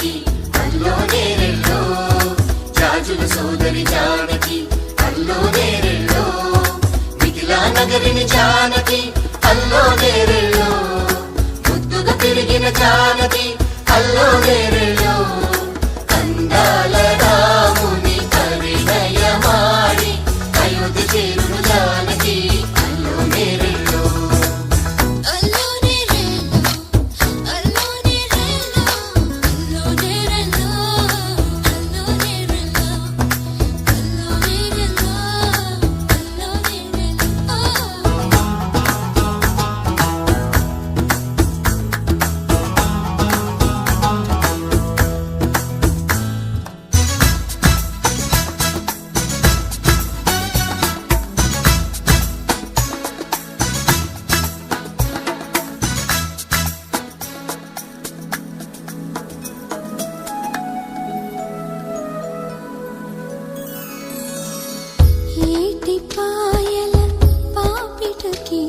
జానకి అల్లో నేరెళ్ళో జాజుల సోదరి జానకి అల్లో నేరెళ్ళో మిథిలా నగరిని జానకి అల్లో నేరెళ్ళో ముద్దుగా పెరిగిన జానకి అల్లో నేరెళ్ళో కందాల రాముని పరిణయమాడి అయోధ్య చేరును జానకి అల్లో నేరెళ్ళో పాయల పాపిటకి